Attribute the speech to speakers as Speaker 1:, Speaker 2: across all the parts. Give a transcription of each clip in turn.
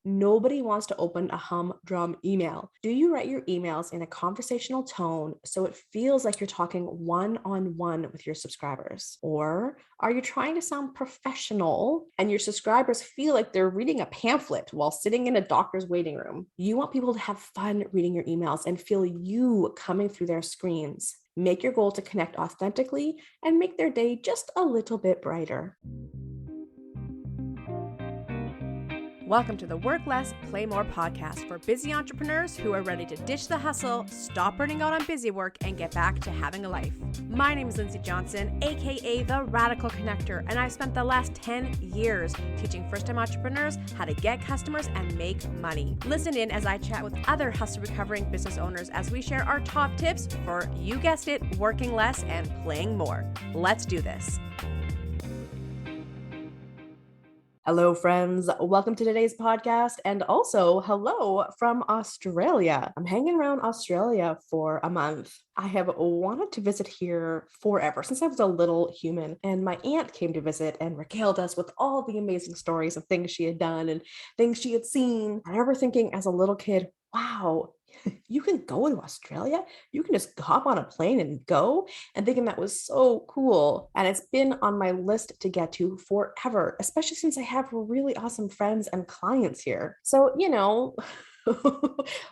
Speaker 1: Nobody wants to open a humdrum email. Do you write your emails in a conversational tone so it feels like you're talking one-on-one with your subscribers? Or are you trying to sound professional and your subscribers feel like they're reading a pamphlet while sitting in a doctor's waiting room? You want people to have fun reading your emails and feel you coming through their screens. Make your goal to connect authentically and make their day just a little bit brighter.
Speaker 2: Welcome to the Work Less, Play More podcast for busy entrepreneurs who are ready to ditch the hustle, stop burning out on busy work, and get back to having a life. My name is Lindsay Johnson, aka The Radical Connector, and I've spent the last 10 years teaching first-time entrepreneurs how to get customers and make money. Listen in as I chat with other hustle-recovering business owners as we share our top tips for, you guessed it, working less and playing more. Let's do this.
Speaker 1: Hello, friends. Welcome to today's podcast. And also, hello from Australia. I'm hanging around Australia for a month. I have wanted to visit here forever, since I was a little human. And my aunt came to visit and regaled us with all the amazing stories of things she had done and things she had seen. I remember thinking as a little kid, wow, you can go to Australia? You can just hop on a plane and go? And thinking that was so cool. And it's been on my list to get to forever, especially since I have really awesome friends and clients here. So,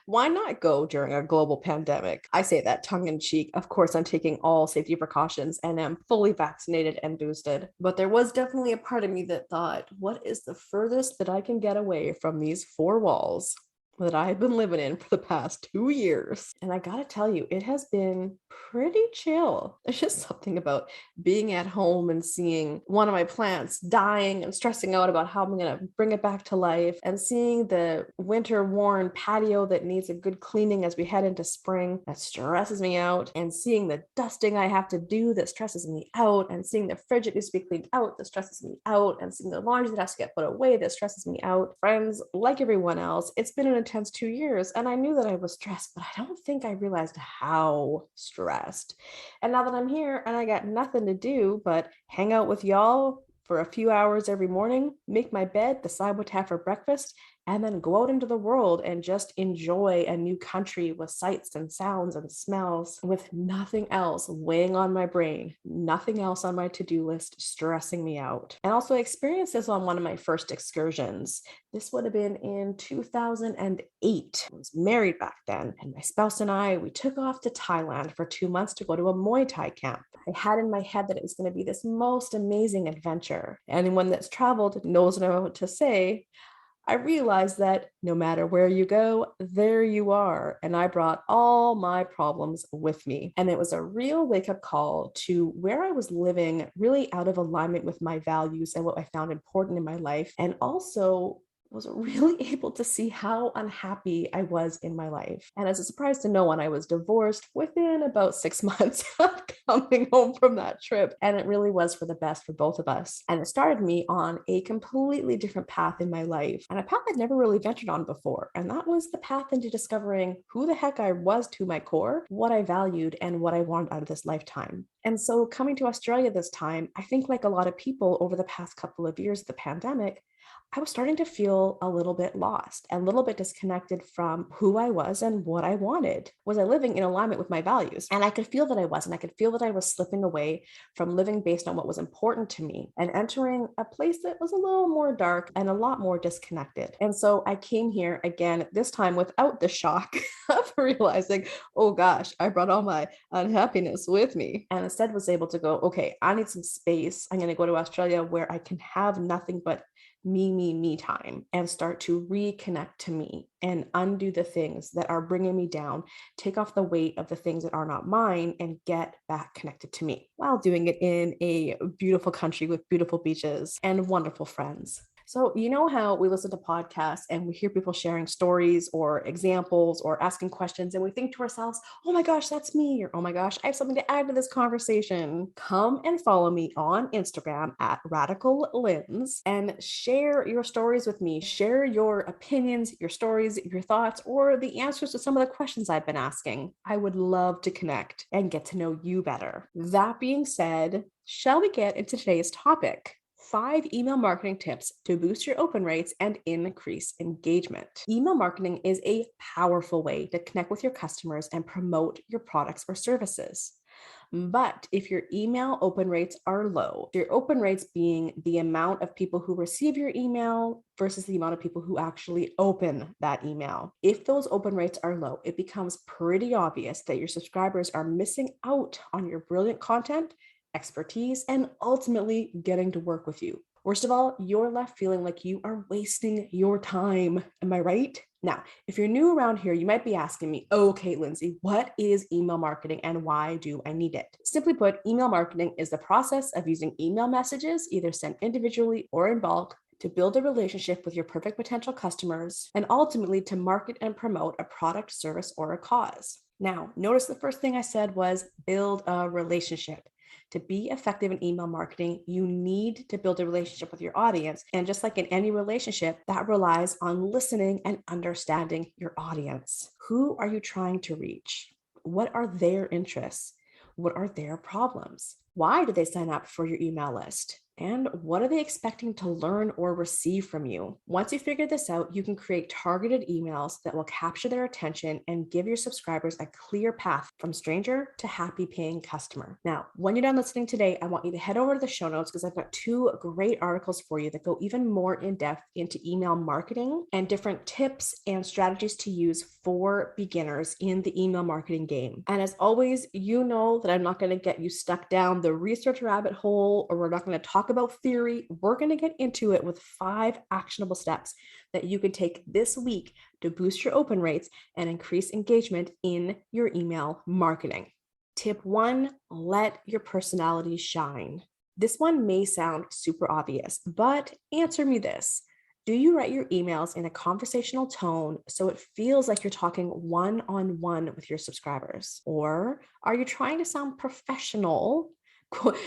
Speaker 1: why not go during a global pandemic? I say that tongue in cheek. Of course, I'm taking all safety precautions and am fully vaccinated and boosted. But there was definitely a part of me that thought, what is the furthest that I can get away from these four walls that I've been living in for the past 2 years? And I gotta tell you, it has been pretty chill. There's just something about being at home and seeing one of my plants dying and stressing out about how I'm gonna bring it back to life, and seeing the winter worn patio that needs a good cleaning as we head into spring that stresses me out, and seeing the dusting I have to do that stresses me out, and seeing the fridge that needs to be cleaned out that stresses me out, and seeing the laundry that has to get put away that stresses me out. Friends, like everyone else, it's been an intense 2 years, and I knew that I was stressed, but I don't think I realized how stressed. And now that I'm here and I got nothing to do but hang out with y'all for a few hours every morning, make my bed, decide what to have for breakfast, and then go out into the world and just enjoy a new country with sights and sounds and smells, with nothing else weighing on my brain, nothing else on my to-do list stressing me out. And also experienced this on one of my first excursions. This would have been in 2008. I was married back then, and my spouse and I, we took off to Thailand for 2 months to go to a Muay Thai camp. I had in my head that it was going to be this most amazing adventure. Anyone that's traveled knows what I'm about to say. I realized that no matter where you go, there you are. And I brought all my problems with me. And it was a real wake-up call to where I was living really out of alignment with my values and what I found important in my life. And also was really able to see how unhappy I was in my life. And as a surprise to no one, I was divorced within about 6 months of coming home from that trip. And it really was for the best for both of us. And it started me on a completely different path in my life, and a path I'd never really ventured on before. And that was the path into discovering who the heck I was to my core, what I valued, and what I wanted out of this lifetime. And so coming to Australia this time, I think like a lot of people over the past couple of years of the pandemic, I was starting to feel a little bit lost, a little bit disconnected from who I was and what I wanted. Was I living in alignment with my values? And I could feel that I wasn't. I could feel that I was slipping away from living based on what was important to me and entering a place that was a little more dark and a lot more disconnected. And so I came here again, this time without the shock of realizing, oh gosh, I brought all my unhappiness with me. And instead was able to go, okay, I need some space. I'm going to go to Australia where I can have nothing but me time, and start to reconnect to me and undo the things that are bringing me down, take off the weight of the things that are not mine, and get back connected to me while doing it in a beautiful country with beautiful beaches and wonderful friends. So, you know how we listen to podcasts and we hear people sharing stories or examples or asking questions, and we think to ourselves, oh my gosh, that's me, or oh my gosh, I have something to add to this conversation. Come and follow me on Instagram at Radical Linds and share your stories with me. Share your opinions, your stories, your thoughts, or the answers to some of the questions I've been asking. I would love to connect and get to know you better. That being said, shall we get into today's topic? 5 email marketing tips to boost your open rates and increase engagement. Email marketing is a powerful way to connect with your customers and promote your products or services. But if your email open rates are low, your open rates being the amount of people who receive your email versus the amount of people who actually open that email. If those open rates are low, it becomes pretty obvious that your subscribers are missing out on your brilliant content, expertise, and ultimately getting to work with you. Worst of all, you're left feeling like you are wasting your time. Am I right? Now, if you're new around here, you might be asking me, okay, Lindsay, what is email marketing and why do I need it? Simply put, email marketing is the process of using email messages, either sent individually or in bulk, to build a relationship with your perfect potential customers, and ultimately to market and promote a product, service, or a cause. Now, notice the first thing I said was build a relationship. To be effective in email marketing, you need to build a relationship with your audience. And just like in any relationship, that relies on listening and understanding your audience. Who are you trying to reach? What are their interests? What are their problems? Why do they sign up for your email list? And what are they expecting to learn or receive from you? Once you figure this out, you can create targeted emails that will capture their attention and give your subscribers a clear path from stranger to happy paying customer. Now, when you're done listening today, I want you to head over to the show notes because I've got 2 great articles for you that go even more in depth into email marketing and different tips and strategies to use for beginners in the email marketing game. And as always, you know that I'm not going to get you stuck down the research rabbit hole, or we're not going to talk about theory. We're going to get into it with 5 actionable steps that you can take this week to boost your open rates and increase engagement in your email marketing. Tip 1, let your personality shine. This one may sound super obvious, but answer me this. Do you write your emails in a conversational tone so it feels like you're talking one-on-one with your subscribers? Or are you trying to sound professional?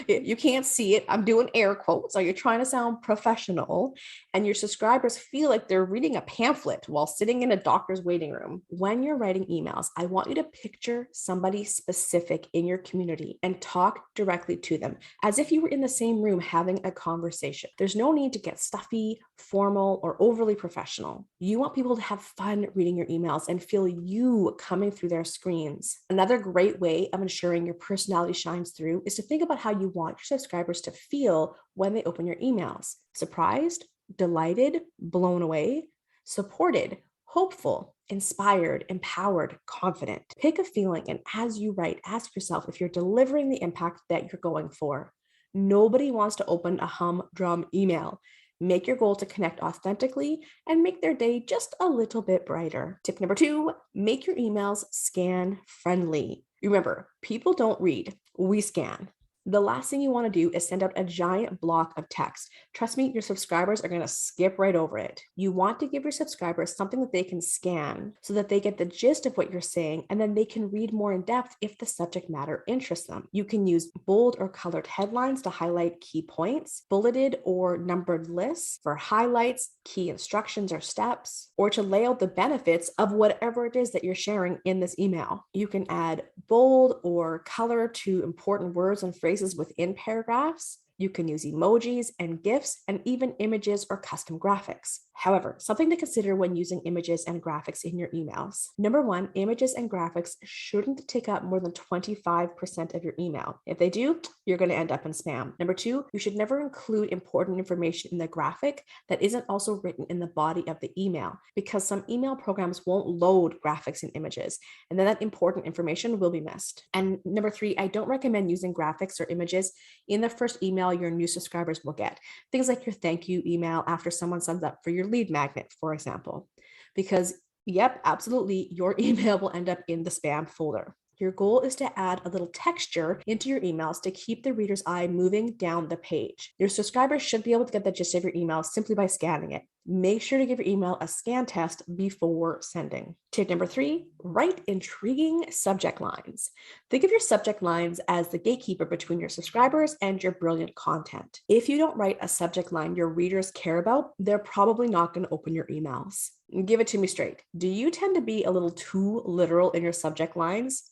Speaker 1: You can't see it. I'm doing air quotes. So you're trying to sound professional and your subscribers feel like they're reading a pamphlet while sitting in a doctor's waiting room. When you're writing emails, I want you to picture somebody specific in your community and talk directly to them as if you were in the same room having a conversation. There's no need to get stuffy, formal, or overly professional. You want people to have fun reading your emails and feel you coming through their screens. Another great way of ensuring your personality shines through is to think about how you want your subscribers to feel when they open your emails. Surprised, delighted, blown away, supported, hopeful, inspired, empowered, confident. Pick a feeling, and as you write, ask yourself if you're delivering the impact that you're going for. Nobody wants to open a humdrum email. Make your goal to connect authentically and make their day just a little bit brighter. Tip number 2, make your emails scan friendly. Remember, people don't read, we scan. The last thing you want to do is send out a giant block of text. Trust me, your subscribers are going to skip right over it. You want to give your subscribers something that they can scan so that they get the gist of what you're saying, and then they can read more in depth if the subject matter interests them. You can use bold or colored headlines to highlight key points, bulleted or numbered lists for highlights, key instructions or steps, or to lay out the benefits of whatever it is that you're sharing in this email. You can add bold or color to important words and phrases within paragraphs. You can use emojis and GIFs and even images or custom graphics. However, something to consider when using images and graphics in your emails. Number 1, images and graphics shouldn't take up more than 25% of your email. If they do, you're going to end up in spam. Number 2, you should never include important information in the graphic that isn't also written in the body of the email, because some email programs won't load graphics and images, and then that important information will be missed. And number 3, I don't recommend using graphics or images in the first email your new subscribers will get. Things like your thank you email after someone signs up for your lead magnet, for example, because yep, absolutely, your email will end up in the spam folder. Your goal is to add a little texture into your emails to keep the reader's eye moving down the page. Your subscribers should be able to get the gist of your email simply by scanning it. Make sure to give your email a scan test before sending. Tip number 3, write intriguing subject lines. Think of your subject lines as the gatekeeper between your subscribers and your brilliant content. If you don't write a subject line your readers care about, they're probably not going to open your emails. Give it to me straight. Do you tend to be a little too literal in your subject lines?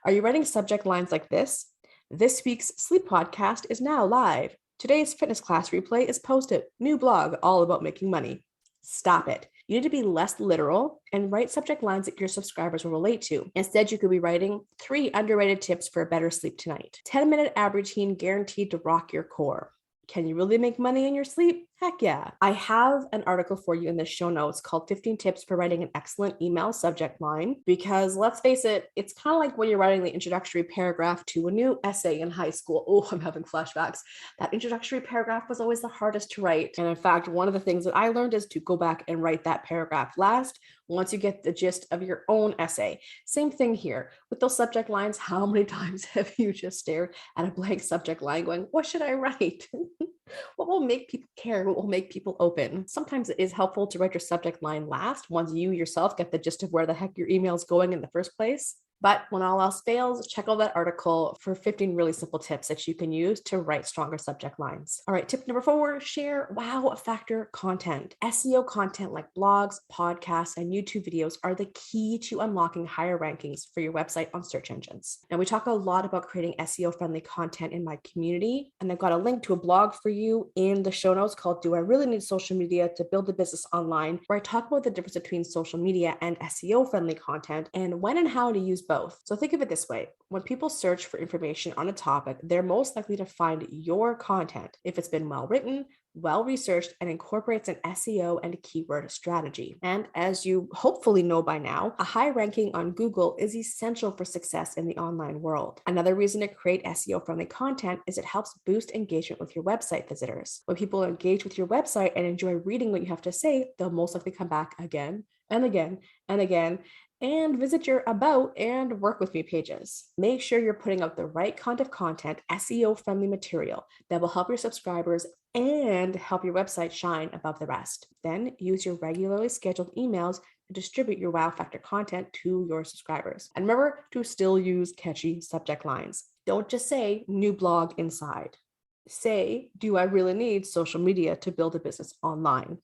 Speaker 1: Are you writing subject lines like this? This week's sleep podcast is now live. Today's fitness class replay is posted. New blog all about making money. Stop it. You need to be less literal and write subject lines that your subscribers will relate to. Instead, you could be writing 3 underrated tips for a better sleep tonight. 10-minute ab routine guaranteed to rock your core. Can you really make money in your sleep? Heck yeah. I have an article for you in the show notes called 15 Tips for Writing an Excellent Email Subject Line, because let's face it, it's kind of like when you're writing the introductory paragraph to a new essay in high school. Oh, I'm having flashbacks. That introductory paragraph was always the hardest to write. And in fact, one of the things that I learned is to go back and write that paragraph last once you get the gist of your own essay. Same thing here with those subject lines. How many times have you just stared at a blank subject line going, what should I write? What will make people care? What will make people open? Sometimes it is helpful to write your subject line last once you yourself get the gist of where the heck your email is going in the first place. But when all else fails, check out that article for 15 really simple tips that you can use to write stronger subject lines. All right, tip number 4, share wow factor content. SEO content like blogs, podcasts, and YouTube videos are the key to unlocking higher rankings for your website on search engines. Now, we talk a lot about creating SEO-friendly content in my community, and I've got a link to a blog for you in the show notes called Do I Really Need Social Media to Build a Business Online, where I talk about the difference between social media and SEO-friendly content and when and how to use both. So think of it this way. When people search for information on a topic, they're most likely to find your content if it's been well written, well researched, and incorporates an SEO and keyword strategy. And as you hopefully know by now, a high ranking on Google is essential for success in the online world. Another reason to create SEO-friendly content is it helps boost engagement with your website visitors. When people engage with your website and enjoy reading what you have to say, they'll most likely come back again and again and again and visit your About and Work With Me pages. Make sure you're putting out the right kind of content, SEO-friendly material that will help your subscribers and help your website shine above the rest. Then use your regularly scheduled emails to distribute your wow factor content to your subscribers. And remember to still use catchy subject lines. Don't just say new blog inside. Say, do I really need social media to build a business online?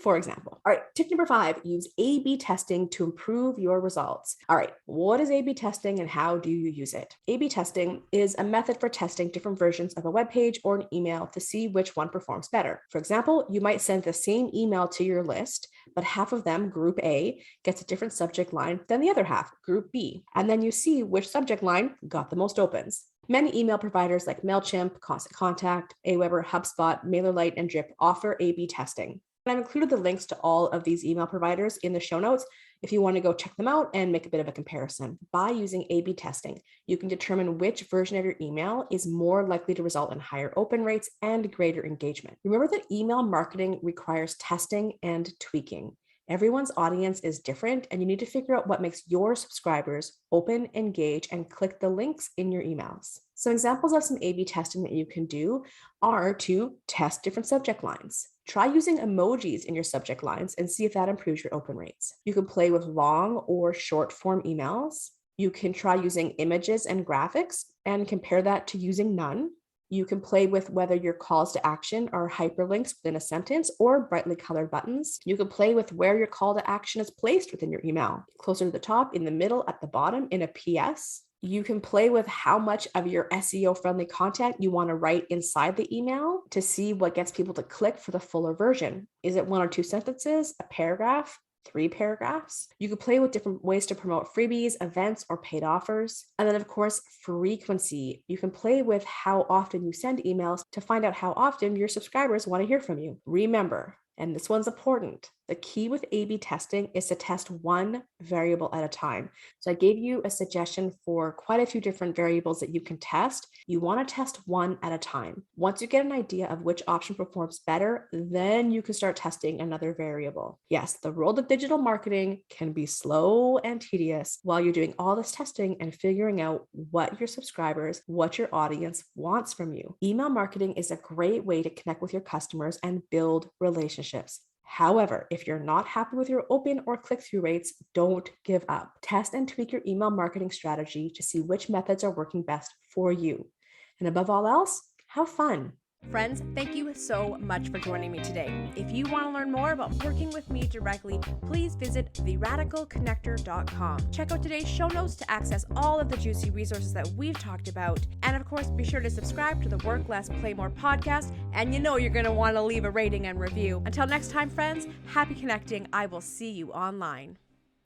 Speaker 1: For example. All right, tip number 5, use A/B testing to improve your results. All right, what is A/B testing and how do you use it? A/B testing is a method for testing different versions of a web page or an email to see which one performs better. For example, you might send the same email to your list, but half of them, group A, gets a different subject line than the other half, group B. And then you see which subject line got the most opens. Many email providers like MailChimp, Constant Contact, Aweber, HubSpot, MailerLite, and Drip offer A/B testing. And I've included the links to all of these email providers in the show notes if you want to go check them out and make a bit of a comparison. By using A/B testing, you can determine which version of your email is more likely to result in higher open rates and greater engagement. Remember that email marketing requires testing and tweaking. Everyone's audience is different, and you need to figure out what makes your subscribers open, engage, and click the links in your emails. Some examples of some A/B testing that you can do are to test different subject lines. Try using emojis in your subject lines and see if that improves your open rates. You can play with long or short form emails. You can try using images and graphics and compare that to using none. You can play with whether your calls to action are hyperlinks within a sentence or brightly colored buttons. You can play with where your call to action is placed within your email, closer to the top, in the middle, at the bottom, in a PS. You can play with how much of your SEO-friendly content you want to write inside the email to see what gets people to click for the fuller version. Is it 1 or 2 sentences, a paragraph, 3 paragraphs? You could play with different ways to promote freebies, events, or paid offers. And then, of course, frequency. You can play with how often you send emails to find out how often your subscribers want to hear from you. Remember, and this one's important, the key with A/B testing is to test one variable at a time. So I gave you a suggestion for quite a few different variables that you can test. You want to test one at a time. Once you get an idea of which option performs better, then you can start testing another variable. Yes, the world of digital marketing can be slow and tedious while you're doing all this testing and figuring out what your subscribers, what your audience wants from you. Email marketing is a great way to connect with your customers and build relationships. However, if you're not happy with your open or click-through rates, don't give up. Test and tweak your email marketing strategy to see which methods are working best for you. And above all else, have fun.
Speaker 2: Friends, thank you so much for joining me today. If you want to learn more about working with me directly, please visit theradicalconnector.com. Check out today's show notes to access all of the juicy resources that we've talked about. And of course, be sure to subscribe to the Work Less, Play More podcast. And you know you're going to want to leave a rating and review. Until next time, friends, happy connecting. I will see you online.